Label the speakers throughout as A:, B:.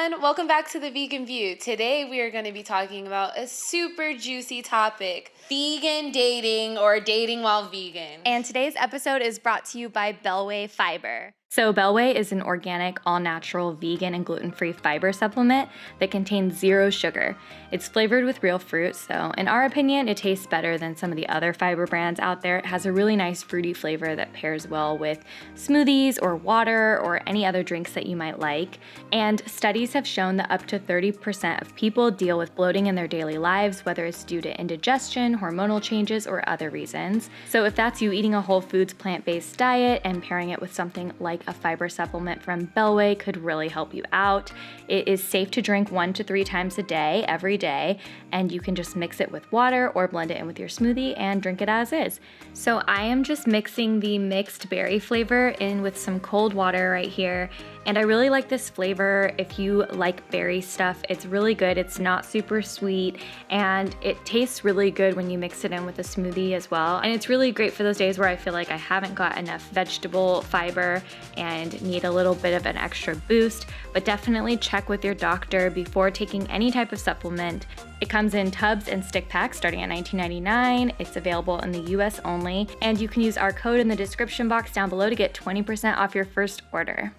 A: everyone. Welcome back to The Vegan View. Today we are going to be talking about a super juicy topic, vegan dating or dating while vegan.
B: And today's episode is brought to you by Belway Fiber. So Belway is an organic, all-natural, vegan, and gluten-free fiber supplement that contains 0 sugar. It's flavored with real fruit, so in our opinion, it tastes better than some of the other fiber brands out there. It has a really nice fruity flavor that pairs well with smoothies or water or any other drinks that you might like. And studies have shown that up to 30% of people deal with bloating in their daily lives, whether it's due to indigestion, hormonal changes, or other reasons. So if that's you, eating a whole foods plant-based diet and pairing it with something like a fiber supplement from Belway could really help you out. It is safe to drink 1 to 3 times a day, every day, and you can just mix it with water or blend it in with your smoothie and drink it as is. So I am just mixing the mixed berry flavor in with some cold water right here. And I really like this flavor. If you like berry stuff, it's really good. It's not super sweet, and it tastes really good when you mix it in with a smoothie as well. And it's really great for those days where I feel like I haven't got enough vegetable fiber and need a little bit of an extra boost, but definitely check with your doctor before taking any type of supplement. It comes in tubs and stick packs starting at $19.99. It's available in the US only, and you can use our code in the description box down below to get 20% off your first order.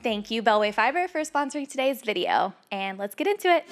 B: Thank you, Belway Fiber, for sponsoring today's video, and let's get into it.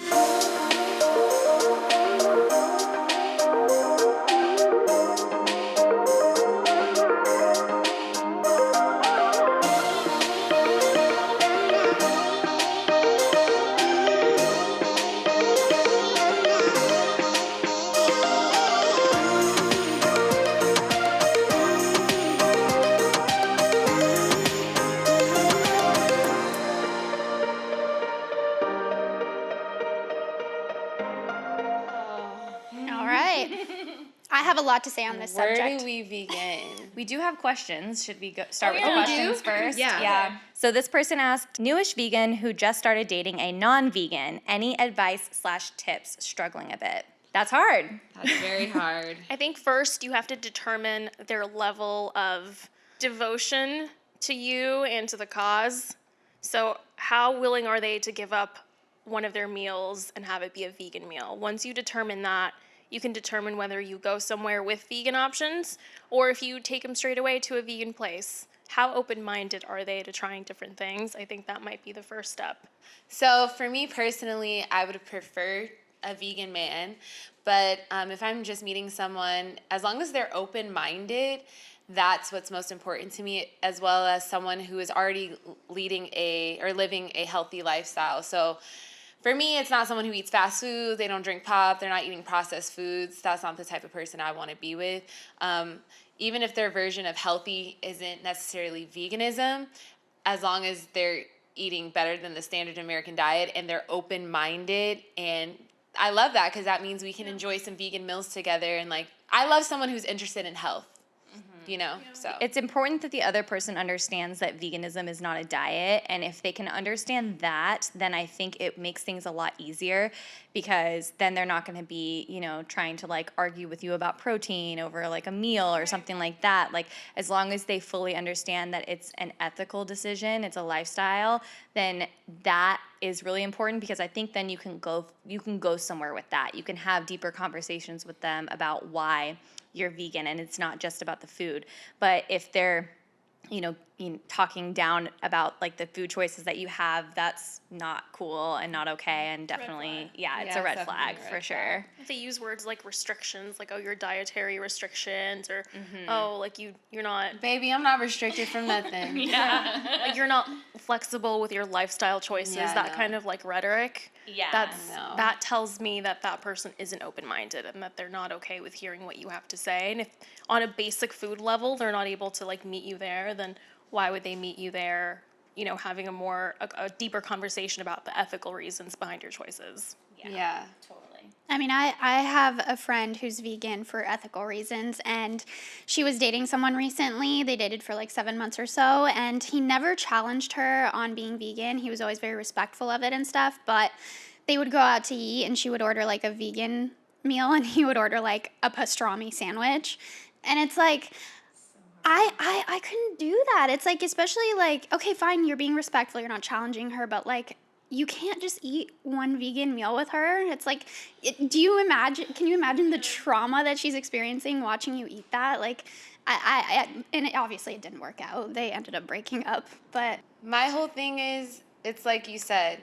C: I have a lot to say on this subject.
A: Where do we begin?
B: We do have questions. Should we start with the
A: we
B: questions
A: do?
B: first?
A: Yeah.
B: So this person asked, newish vegan who just started dating a non-vegan, any advice/tips, struggling a bit? That's hard.
A: That's very hard.
D: I think first you have to determine their level of devotion to you and to the cause. So how willing are they to give up one of their meals and have it be a vegan meal? Once you determine that, you can determine whether you go somewhere with vegan options or if you take them straight away to a vegan place. How open-minded are they to trying different things? I think that might be the first step.
A: So for me personally, I would prefer a vegan man, but if I'm just meeting someone, as long as they're open-minded, that's what's most important to me, as well as someone who is already living a healthy lifestyle. So for me, it's not someone who eats fast food, they don't drink pop, they're not eating processed foods. That's not the type of person I want to be with. Even if their version of healthy isn't necessarily veganism, as long as they're eating better than the standard American diet and they're open-minded. And I love that because that means we can enjoy some vegan meals together. And I love someone who's interested in health. So
B: it's important that the other person understands that veganism is not a diet, and if they can understand that, then I think it makes things a lot easier, because then they're not going to be, trying to argue with you about protein over a meal or something like that. As long as they fully understand that it's an ethical decision, it's a lifestyle, then that is really important, because I think then you can go somewhere with that. You can have deeper conversations with them about why you're vegan, and it's not just about the food. But if they're talking down about the food choices that you have, that's not cool and not okay, and definitely it's a red flag for sure.
D: If they use words like restrictions, your dietary restrictions, or you're not,
A: baby, I'm not restricted from nothing.
D: you're not flexible with your lifestyle choices, that kind of rhetoric. That tells me that person isn't open-minded and that they're not okay with hearing what you have to say. And if on a basic food level they're not able to meet you there, then why would they meet you there, having a deeper conversation about the ethical reasons behind your choices?
A: Yeah.
B: Totally.
C: I mean, I have a friend who's vegan for ethical reasons, and she was dating someone recently. They dated for 7 months or so, and he never challenged her on being vegan. He was always very respectful of it and stuff, but they would go out to eat, and she would order a vegan meal, and he would order a pastrami sandwich. And it's I couldn't do that. It's especially okay, fine, you're being respectful, you're not challenging her, but you can't just eat one vegan meal with her. It's like, can you imagine the trauma that she's experiencing watching you eat that? Like, and obviously it didn't work out. They ended up breaking up, but.
A: My whole thing is, it's like you said,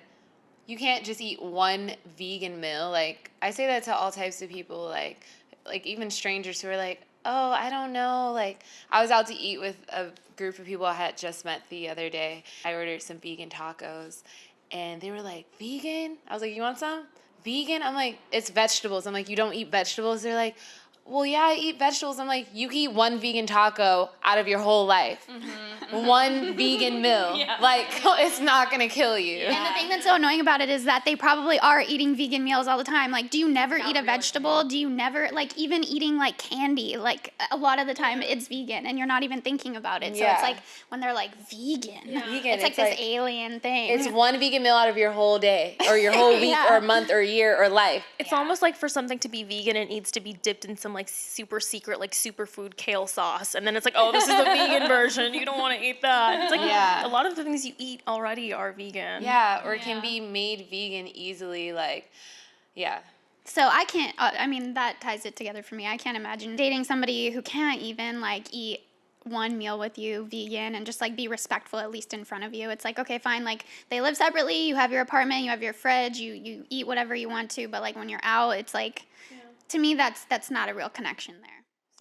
A: you can't just eat one vegan meal. Like, I say that to all types of people, like even strangers who are like, oh, I don't know. Like, I was out to eat with a group of people I had just met the other day. I ordered some vegan tacos, and they were like, vegan? I was like, you want some? Vegan? I'm like, it's vegetables. I'm like, you don't eat vegetables? They're like, well, yeah, I eat vegetables. I'm like, you can eat one vegan taco out of your whole life. One vegan meal. Yeah. Like, it's not going to kill you.
C: Yeah. And the thing that's so annoying about it is that they probably are eating vegan meals all the time. Like, do you never eat a vegetable? Do you never, like, even eating, like, candy? Like, a lot of the time it's vegan, and you're not even thinking about it. So it's like, when they're like, vegan.
A: Vegan.
C: It's like this alien thing.
A: It's one vegan meal out of your whole day, or your whole week, or month, or year, or life.
D: It's almost like for something to be vegan, it needs to be dipped in some like super secret, like superfood kale sauce. And then it's like, oh, this is the vegan version. You don't want to eat that. It's like a lot of the things you eat already are vegan.
A: Yeah, or it can be made vegan easily. Like,
C: So I can't, I mean, that ties it together for me. I can't imagine dating somebody who can't even, like, eat one meal with you vegan and just, like, be respectful, at least in front of you. It's like, okay, fine, like, they live separately, you have your apartment, you have your fridge, you eat whatever you want to, but, like, when you're out, it's like, to me, that's not a real connection there.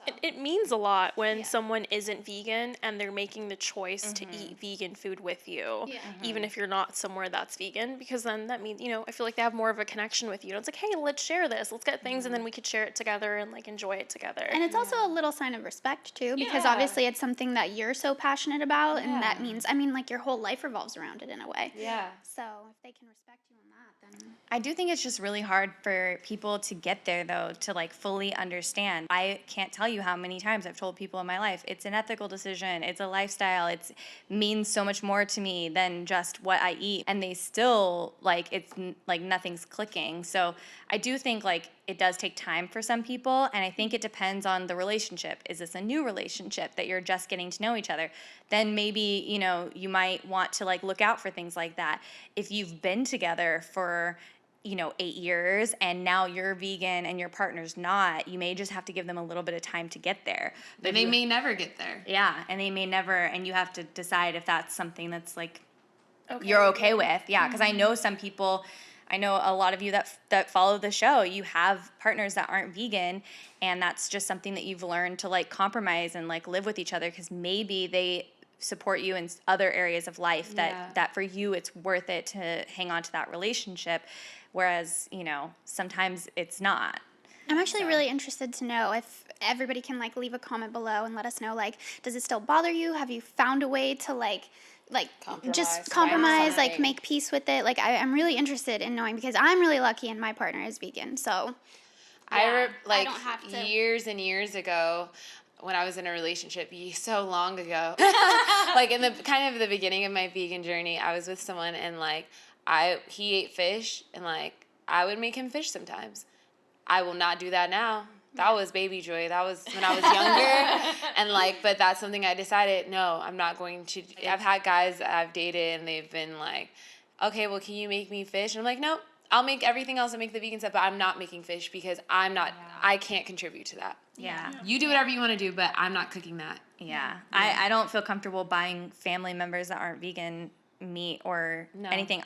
C: So.
D: It means a lot when someone isn't vegan and they're making the choice to eat vegan food with you, even if you're not somewhere that's vegan, because then that means, I feel like they have more of a connection with you. It's like, hey, let's share this. Let's get things, and then we could share it together and, like, enjoy it together.
C: And it's also a little sign of respect, too, because obviously it's something that you're so passionate about, and that means, like, your whole life revolves around it in a way.
A: Yeah.
C: So if they can respect you on that, then...
B: I do think it's just really hard for people to get there, though, to, like, fully understand. I can't tell you how many times I've told people in my life, it's an ethical decision, it's a lifestyle, it means so much more to me than just what I eat, and they still, like, it's, like, nothing's clicking. So I do think, like, it does take time for some people, and I think it depends on the relationship. Is this a new relationship that you're just getting to know each other? Then maybe, you might want to, like, look out for things like that. If you've been together for 8 years and now you're vegan and your partner's not, you may just have to give them a little bit of time to get there.
A: But they may never get there.
B: Yeah, and they may never, and you have to decide if that's something that's, like, you're okay with. Yeah, because I know some people, I know a lot of you that follow the show, you have partners that aren't vegan, and that's just something that you've learned to, like, compromise and, like, live with each other, because maybe they support you in other areas of life that for you it's worth it to hang on to that relationship, whereas sometimes it's not.
C: I'm actually really interested to know if everybody can, like, leave a comment below and let us know, like, does it still bother you? Have you found a way to like just compromise, like, make peace with it? Like, I'm really interested in knowing, because I'm really lucky and my partner is vegan, so
A: I
C: don't have to.
A: Years and years ago, when I was in a relationship, so long ago, like, in the kind of the beginning of my vegan journey, I was with someone, and, like, he ate fish, and, like, I would make him fish sometimes. I will not do that now. That was baby joy. That was when I was younger, and, like, but that's something I decided, no, I'm not going to. I've had guys that I've dated, and they've been like, okay, well, can you make me fish? And I'm like, no, I'll make everything else and make the vegan stuff, but I'm not making fish because I can't contribute to that.
B: Yeah.
A: You do whatever you want to do, but I'm not cooking that.
B: Yeah. I don't feel comfortable buying family members that aren't vegan meat or anything.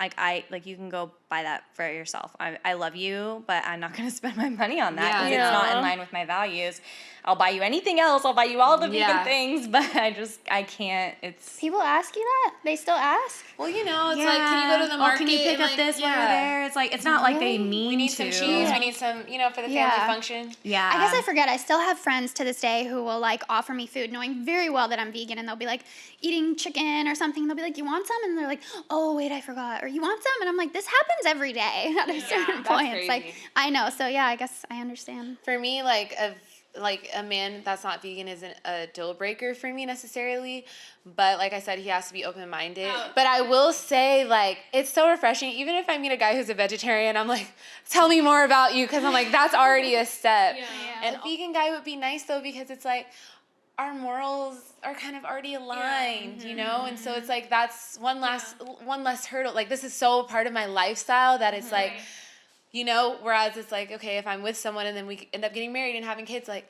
B: Like, you can go buy that for yourself. I love you, but I'm not going to spend my money on that because it's not in line with my values. I'll buy you anything else. I'll buy you all the vegan things, but I can't. It's
C: people ask you that? They still ask?
A: Well, it's like, can you go to the market?
B: Can you pick up this while we're there? It's like, it's not like they mean
A: we need
B: to.
A: some cheese. We need some, for the family function.
B: Yeah.
C: I guess I forget. I still have friends to this day who will, like, offer me food knowing very well that I'm vegan, and they'll be, like, eating chicken or something. They'll be like, you want some? And they're like, oh, wait, I forgot. Or you want some? And I'm like, this happens every day at a certain point. It's like, I know. So, yeah, I guess I understand.
A: For me, like a man that's not vegan isn't a deal breaker for me necessarily, but like I said, he has to be open-minded. But I will say, like, it's so refreshing. Even if I meet a guy who's a vegetarian, I'm like, tell me more about you, because I'm like, that's already a step. And a vegan guy would be nice though, because it's like, our morals are kind of already aligned, you know? And so it's like, that's one less hurdle. Like, this is so part of my lifestyle that it's like, you know, whereas it's like, okay, if I'm with someone and then we end up getting married and having kids, like,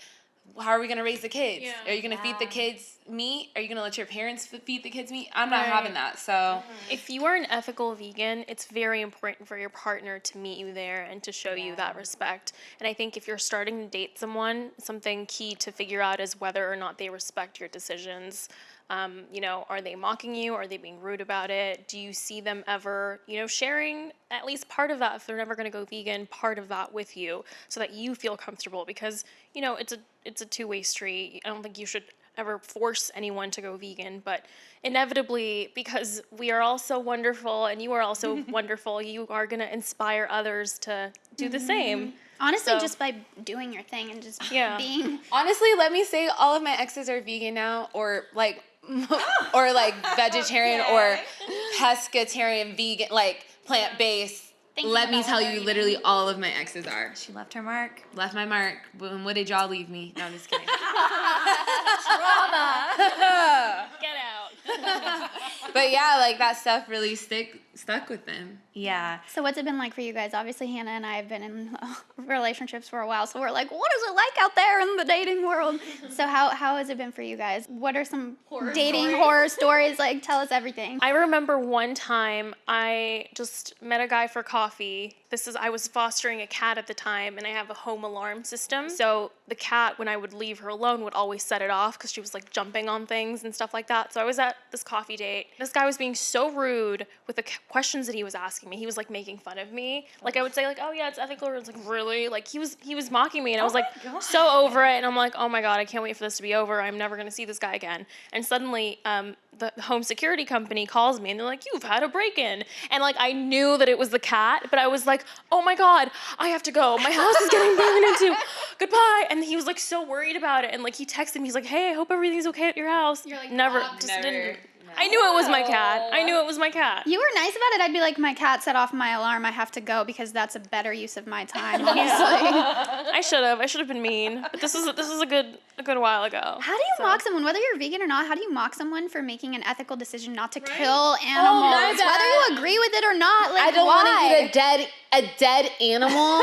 A: how are we going to raise the kids? Yeah. Are you going to feed the kids meat? Are you going to let your parents feed the kids meat? I'm not having that. So
D: if you are an ethical vegan, it's very important for your partner to meet you there and to show you that respect. And I think if you're starting to date someone, something key to figure out is whether or not they respect your decisions. You know, are they mocking you? Are they being rude about it? Do you see them ever, you know, sharing at least part of that, if they're never going to go vegan, part of that with you so that you feel comfortable? Because, you know, it's a two-way street. I don't think you should ever force anyone to go vegan, but inevitably, because we are all so wonderful and you are also wonderful, you are going to inspire others to do the same.
C: Honestly, just by doing your thing and just being.
A: Honestly, let me say all of my exes are vegan now, or like vegetarian or pescatarian, vegan, like plant-based. Let me tell you, literally all of my exes are.
B: She left her mark.
A: Left my mark. And what did y'all leave me? No, I'm just kidding.
B: Trauma.
D: Get out.
A: But yeah, like that stuff really stuck with them.
B: Yeah.
C: So what's it been like for you guys? Obviously, Hannah and I have been in relationships for a while, so we're like, what is it like out there in the dating world? So how has it been for you guys? What are some horror stories? Like, tell us everything.
D: I remember one time I just met a guy for coffee. I was fostering a cat at the time, and I have a home alarm system. So the cat, when I would leave her alone, would always set it off because she was like jumping on things and stuff like that. So I was at this coffee date. This guy was being so rude with the questions that he was asking me. He was like making fun of me. Like I would say like, oh yeah, it's ethical. Or it's like, really? Like he was mocking me, and I was like so over it. And I'm like, oh my God, I can't wait for this to be over. I'm never gonna see this guy again. And suddenly, the home security company calls me and they're like, you've had a break-in. And like, I knew that it was the cat, but I was like, oh my God, I have to go. My house is getting broken into. Goodbye. And he was like so worried about it. And like, he texted me, he's like, hey, I hope everything's okay at your house. You're like, never. I knew it was my cat. I knew it was my cat.
C: You were nice about it. I'd be like, my cat set off my alarm. I have to go because that's a better use of my time, honestly.
D: I should have been mean. But this is a good while ago.
C: How do you mock someone, whether you're vegan or not? How do you mock someone for making an ethical decision not to kill animals, whether you agree with it or not? Like,
A: I don't want to eat a dead animal.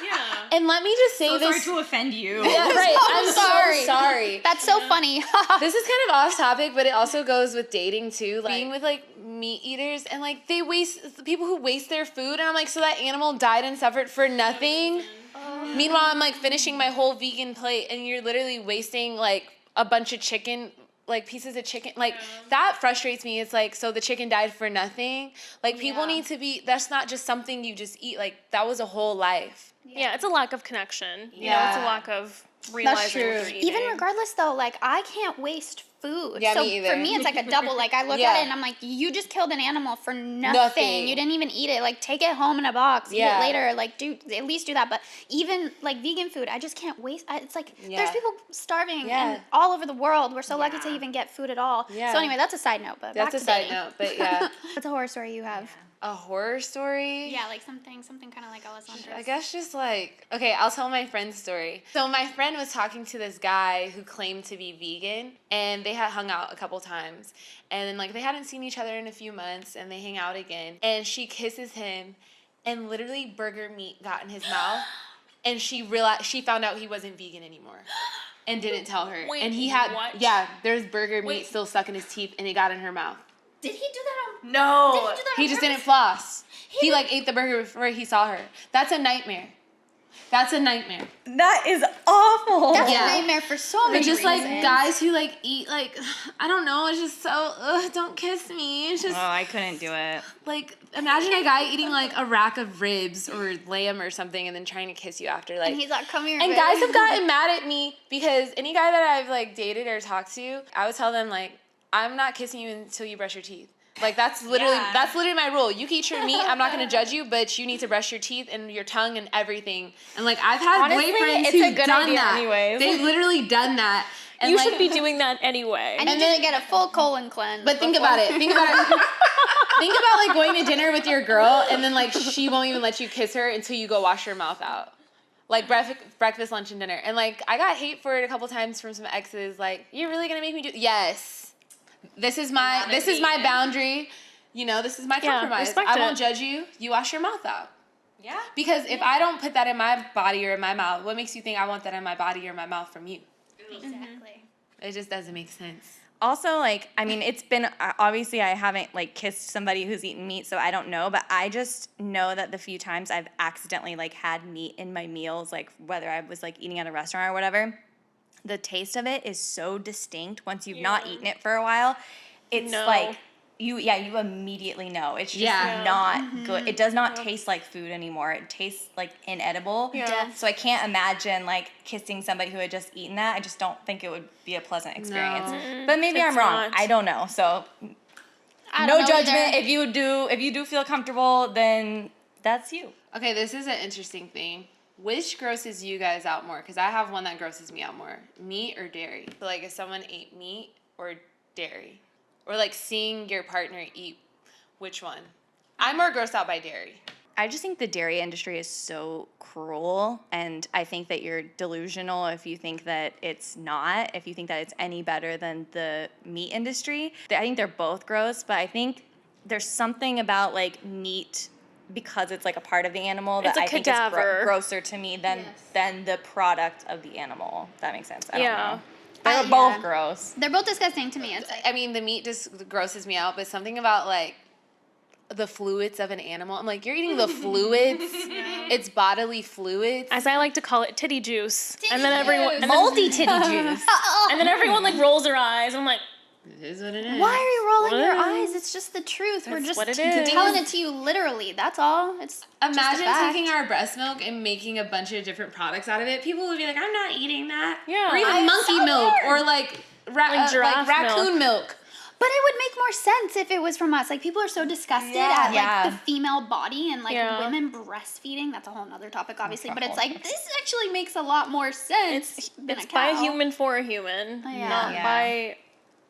D: Yeah.
A: And let me just say
B: Sorry to offend you.
A: Yeah, right. I'm
C: sorry.
A: so sorry.
C: That's so funny.
A: This is kind of off topic, but it also goes with dating too. Like, being with like meat eaters and like people who waste their food, and I'm like, so that animal died and suffered for nothing. Meanwhile, I'm like finishing my whole vegan plate, and you're literally wasting like a bunch of chicken, like pieces of chicken. Like that frustrates me. It's like, so the chicken died for nothing. Like people need to be. That's not just something you just eat. Like that was a whole life.
D: Yeah, it's a lack of connection. You know, it's a lack of realizing what you're eating.
C: Even regardless, though, like, I can't waste food.
A: Yeah,
C: so
A: me either.
C: for me, it's like a double. Like, I look at it and I'm like, you just killed an animal for nothing. You didn't even eat it. Like, take it home in a box. Eat it later. Like, at least do that. But even, like, vegan food, I just can't waste. It's like, there's people starving and all over the world. We're so lucky to even get food at all. Yeah. So anyway, that's a side note. But
A: that's
C: back
A: a
C: to
A: side
C: dating.
A: note. But yeah.
C: What's a horror story you have?
A: A horror story?
C: Yeah, like something kind of like ALESSANDRA.
A: I guess just like, okay, I'll tell my friend's story. So my friend was talking to this guy who claimed to be vegan, and they had hung out a couple times. And then like they hadn't seen each other in a few months, and they hang out again. And she kisses him, and literally burger meat got in his mouth. And she found out he wasn't vegan anymore. And didn't tell her.
D: Wait,
A: and he had,
D: what?
A: there's burger meat still stuck in his teeth, and it got in her mouth.
C: Did he do that on?
B: No.
C: Did he do that on
A: He just
C: purpose?
A: didn't floss. He like ate the burger before he saw her. That's a nightmare. That's a nightmare.
B: That is awful.
C: That's a nightmare for so many
A: But just
C: reasons.
A: like guys who like eat like, I don't know, it's just so, don't kiss me. It's just
B: I couldn't do it.
A: like, imagine a guy eating like a rack of ribs or lamb or something and then trying to kiss you after. Like,
C: And he's like, come here,
A: and
C: baby.
A: guys have gotten mad at me because any guy that I've like dated or talked to, I would tell them like, I'm not kissing you until you brush your teeth. Like that's literally my rule. You can eat your meat. I'm not gonna judge you, but you need to brush your teeth and your tongue and everything. And like I've had boyfriends who've done that.
B: Anyways.
A: They've literally done that. And
D: You
A: like,
D: should be doing that anyway.
C: And you didn't get a full colon cleanse.
A: But think about it. Think about like going to dinner with your girl and then like she won't even let you kiss her until you go wash your mouth out. Like breakfast, lunch, and dinner. And like I got hate for it a couple times from some exes. Like, you're really gonna make me do? Yes. This is my boundary. You know, this is my compromise. I won't judge you. You wash your mouth out.
E: Yeah.
A: Because if I don't put that in my body or in my mouth, what makes you think I want that in my body or my mouth from you?
C: Exactly.
A: It just doesn't make sense.
E: Also, like, I mean, it's been, obviously I haven't, like, kissed somebody who's eaten meat, so I don't know, but I just know that the few times I've accidentally, like, had meat in my meals, like, whether I was, like, eating at a restaurant or whatever, the taste of it is so distinct once you've not eaten it for a while. It's like, you immediately know. It's just not good. It does not taste like food anymore. It tastes like inedible.
D: Yeah.
E: So I can't imagine like kissing somebody who had just eaten that. I just don't think it would be a pleasant experience.
A: No.
E: But maybe I'm wrong.
D: not.
E: I don't know. So
C: I don't
E: no
C: know
E: judgment.
C: either.
E: If you do feel comfortable, then that's you.
A: Okay, this is an interesting thing. Which grosses you guys out more? Because I have one that grosses me out more. Meat or dairy? So like if someone ate meat or dairy? Or like seeing your partner eat, which one? I'm more grossed out by dairy.
E: I just think the dairy industry is so cruel, and I think that you're delusional if you think that it's not, if you think that it's any better than the meat industry. I think they're both gross, but I think there's something about like meat, because it's like a part of the animal, that
D: It's a
E: I think is
D: cadaver.
E: grosser to me than the product of the animal. If that makes sense. I don't know. They're
C: Yeah.
E: both gross.
C: They're both disgusting to me. It's like,
A: I mean, the meat just grosses me out, but something about like the fluids of an animal. I'm like, you're eating the fluids. It's bodily fluids.
D: As I like to call it, titty juice.
C: Titty
D: and then everyone,
C: juice.
D: and then,
E: Moldy titty juice.
D: and then everyone like rolls their eyes. I'm like,
A: It is what it is.
C: why are you rolling your
D: What?
C: eyes? It's just the truth. We're
D: That's
C: just
D: what it is.
C: telling it to you literally. That's all. It's
A: Imagine
C: just a fact.
A: taking our breast milk and making a bunch of different products out of it. People would be like, I'm not eating that.
D: Yeah.
A: Or even
C: I'm
A: monkey
C: so
A: milk
C: weird.
A: or like,
D: giraffe
A: raccoon milk.
C: But it would make more sense if it was from us. Like, people are so disgusted at, like,
E: Yeah.
C: the female body and, like,
D: Yeah.
C: women breastfeeding. That's a whole nother topic, obviously. But it's like, this actually makes a lot more sense than
D: it's
C: a
D: by a
C: cow.
D: human for a human,
C: Yeah.
D: not
E: Yeah.
D: by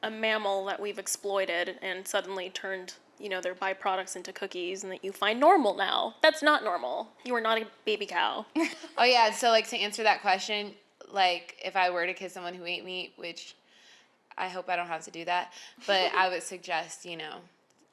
D: a mammal that we've exploited and suddenly turned, you know, their byproducts into cookies and that you find normal now. That's not normal. You are not a baby cow.
A: Oh, yeah. So, like, to answer that question, like, if I were to kiss someone who ate meat, which I hope I don't have to do that, but I would suggest, you know,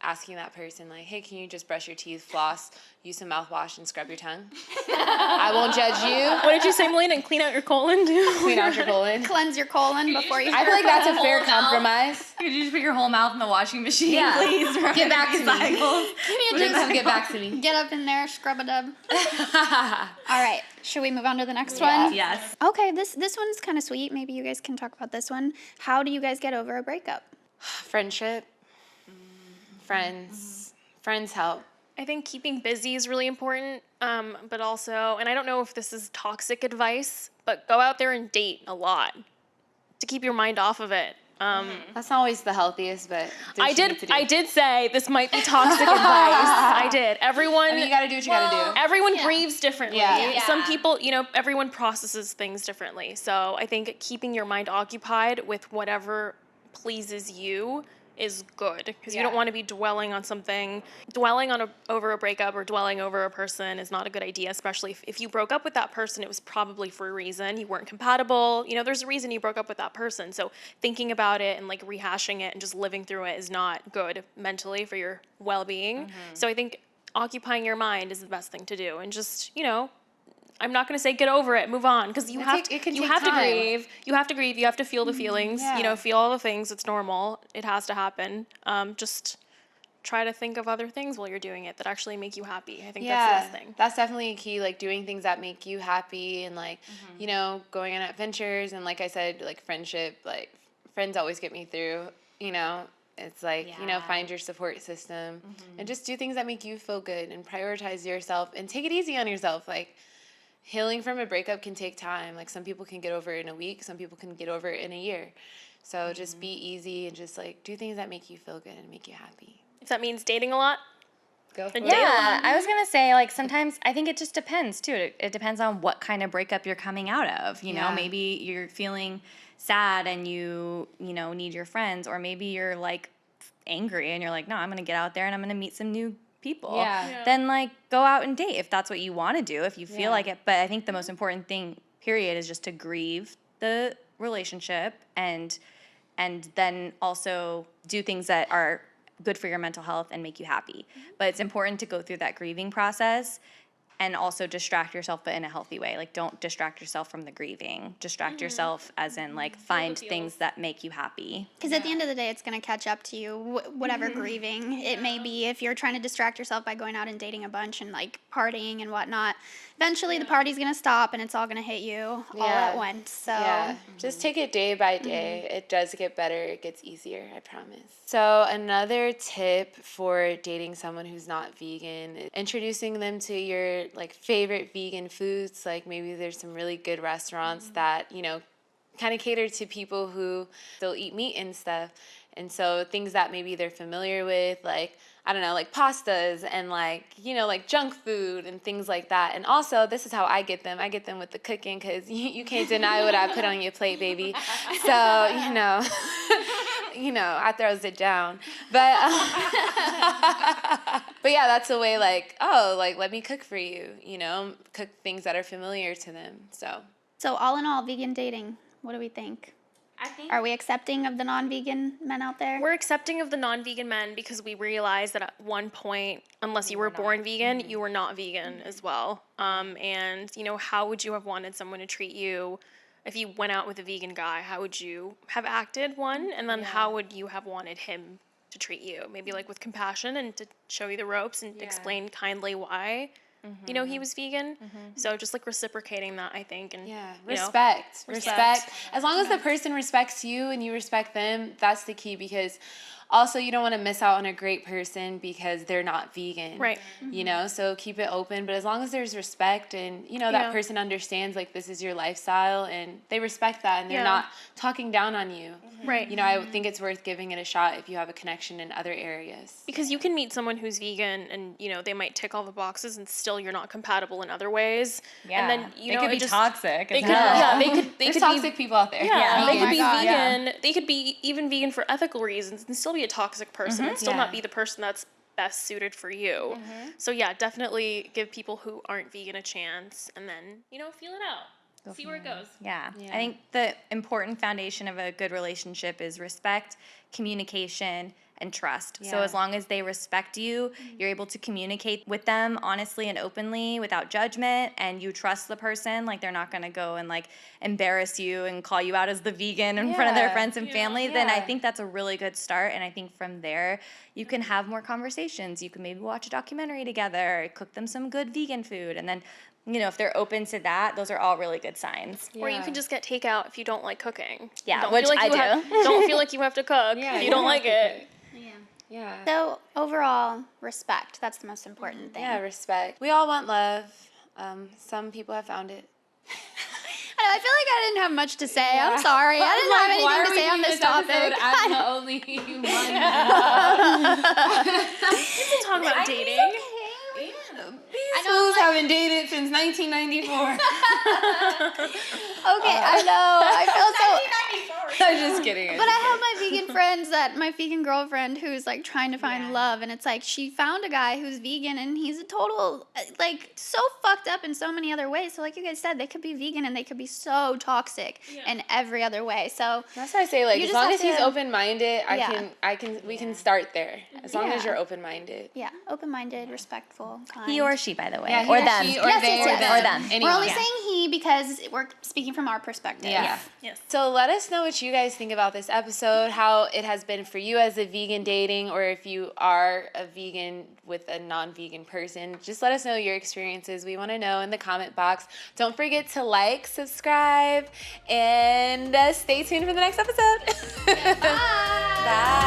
A: asking that person, like, hey, can you just brush your teeth, floss, use some mouthwash, and scrub your tongue? I won't judge you.
D: What did you say, Malina? And clean out your colon too?
A: Clean out your colon.
C: Cleanse your colon before you
A: I feel like that's a fair compromise.
E: Could you just put your whole mouth in the washing machine,
A: Yeah.
E: please?
A: Get back to me.
C: Can you
A: Just
C: just
A: get back to me.
C: get up in there, scrub a dub? All right. Should we move on to the next one?
E: Yes.
C: Okay, this one's kind of sweet. Maybe you guys can talk about this one. How do you guys get over a breakup?
A: Friendship. Friends. Friends help.
D: I think keeping busy is really important, but also, and I don't know if this is toxic advice, but go out there and date a lot to keep your mind off of it.
A: That's not always the healthiest, but
D: I did say this might be toxic advice. I did. Everyone,
A: I mean, you gotta do what you gotta do.
D: everyone grieves differently.
A: Yeah.
D: Some people, you know, everyone processes things differently. So I think keeping your mind occupied with whatever pleases you is good, because you don't want to be dwelling on something. Dwelling on over a breakup or dwelling over a person is not a good idea, especially if you broke up with that person, it was probably for a reason. You weren't compatible. You know, there's a reason you broke up with that person. So thinking about it and like rehashing it and just living through it is not good mentally for your well-being. So I think occupying your mind is the best thing to do, and just, you know, I'm not going to say get over it, move on, because you have to grieve. You have to grieve. You have to feel the feelings. You know, feel all the things. It's normal. It has to happen. Just try to think of other things while you're doing it that actually make you happy. I think that's the best thing.
A: That's definitely a key. Like doing things that make you happy, and like you know, going on adventures, and like I said, like friendship. Like friends always get me through. You know, it's like you know, find your support system, and just do things that make you feel good, and prioritize yourself, and take it easy on yourself. Like, healing from a breakup can take time. Like some people can get over it in a week, some people can get over it in a year. So just be easy and just like do things that make you feel good and make you happy.
D: If that means dating a lot,
A: Go for
D: And
A: it.
E: Yeah, I was gonna say, like, sometimes I think it just depends too. It depends on what kind of breakup you're coming out of. You know,
A: Yeah.
E: maybe you're feeling sad and you know, need your friends, or maybe you're like angry and you're like, no, I'm gonna get out there and I'm gonna meet some new people,
A: Yeah.
E: then like go out and date if that's what you want to do, if you feel like it. But I think the most important thing, period, is just to grieve the relationship and then also do things that are good for your mental health and make you happy. But it's important to go through that grieving process and also distract yourself, but in a healthy way. Like, don't distract yourself from the grieving. Distract yourself as in, like, find things that make you happy.
C: Because at the end of the day, it's going to catch up to you, whatever grieving it may be. If you're trying to distract yourself by going out and dating a bunch and, like, partying and whatnot, eventually the party's going to stop and it's all going to hit you all at once. So
A: Yeah, just take it day by day. It does get better. It gets easier, I promise. So another tip for dating someone who's not vegan is introducing them to your like favorite vegan foods. Like maybe there's some really good restaurants that, you know, kind of cater to people who still eat meat and stuff. And so things that maybe they're familiar with, like, I don't know, like pastas and like, you know, like junk food and things like that. And also, this is how I get them. I get them with the cooking because you can't deny what I put on your plate, baby. So, you know, I throws it down. But, but yeah, that's a way like, oh, like, let me cook for you, you know, cook things that are familiar to them.
C: So all in all, vegan dating, what do we think? Are we accepting of the non-vegan men out there?
D: We're accepting of the non-vegan men because we realized that at one point, unless you were born vegan, you were not vegan as well. And, you know, how would you have wanted someone to treat you if you went out with a vegan guy? How would you have acted, one? And then how would you have wanted him to treat you? Maybe like with compassion and to show you the ropes and explain kindly why. You know, he was vegan. So just like reciprocating that, I think. And
A: Respect. As long as the person respects you and you respect them, that's the key, because also you don't want to miss out on a great person because they're not vegan.
D: Right.
A: You know, so keep it open. But as long as there's respect and, you know, that person understands like this is your lifestyle and they respect that and they're not talking down on you.
D: Right.
A: You know, I think it's worth giving it a shot if you have a connection in other areas.
D: Because you can meet someone who's vegan and, you know, they might tick all the boxes and still you're not compatible in other ways.
E: Yeah.
D: And then, you
E: they
D: know,
E: could be toxic.
D: They
E: as
D: could,
E: well.
D: they
A: There's
D: could
A: toxic
D: be,
A: people out there.
D: yeah, they
C: Oh
D: could
C: my
D: be
C: God.
D: vegan. They could be even vegan for ethical reasons and still be a toxic person and still not be the person that's best suited for you. So yeah, definitely give people who aren't vegan a chance and then, you know, feel it out. See where it goes.
E: Yeah. I think the important foundation of a good relationship is respect, communication, and trust. So as long as they respect you, you're able to communicate with them honestly and openly without judgment, and you trust the person, like they're not going to go and like embarrass you and call you out as the vegan in front of their friends and family, then I think that's a really good start. And I think from there, you can have more conversations. You can maybe watch a documentary together, cook them some good vegan food, and then, you know, if they're open to that, those are all really good signs.
D: Or you can just get takeout if you don't like cooking.
E: Yeah,
D: Don't
E: which
D: feel like
E: I
D: you
E: do.
D: Don't feel like you have to cook if you don't like it.
A: Yeah.
C: So overall, respect. That's the most important thing.
A: Yeah, respect. We all want love. Some people have found it.
C: I feel like I didn't have much to say. I'm sorry. I didn't have anything to say on this topic.
A: I'm the only one.
D: People talk about dating.
A: These fools haven't dated since 1994.
C: Okay, I know. I feel so.
A: I'm just kidding.
C: But I have my vegan friends, my vegan girlfriend who's like trying to find love, and it's like she found a guy who's vegan and he's a total, like, so fucked up in so many other ways. So like you guys said, they could be vegan and they could be so toxic in every other way. So
A: that's why I say, like,
C: you
A: as
C: just
A: long
C: have
A: as he's
C: to-
A: open-minded, we can start there. As long as you're open-minded.
C: yeah, open-minded, respectful, kind.
E: He or she, by the way.
A: Yeah, he
E: or
A: or
E: them.
A: she, or
C: Yes,
A: they,
C: yes, yes.
A: or
E: Or them.
A: Anyone.
C: We're only saying he because we're speaking from our perspective.
A: Yeah.
D: Yes.
A: So let us know what you guys think about this episode, how it has been for you as a vegan dating, or if you are a vegan with a non-vegan person. Just let us know your experiences. We want to know in the comment box. Don't forget to like, subscribe, and stay tuned for the next episode.
C: Bye.
E: Bye.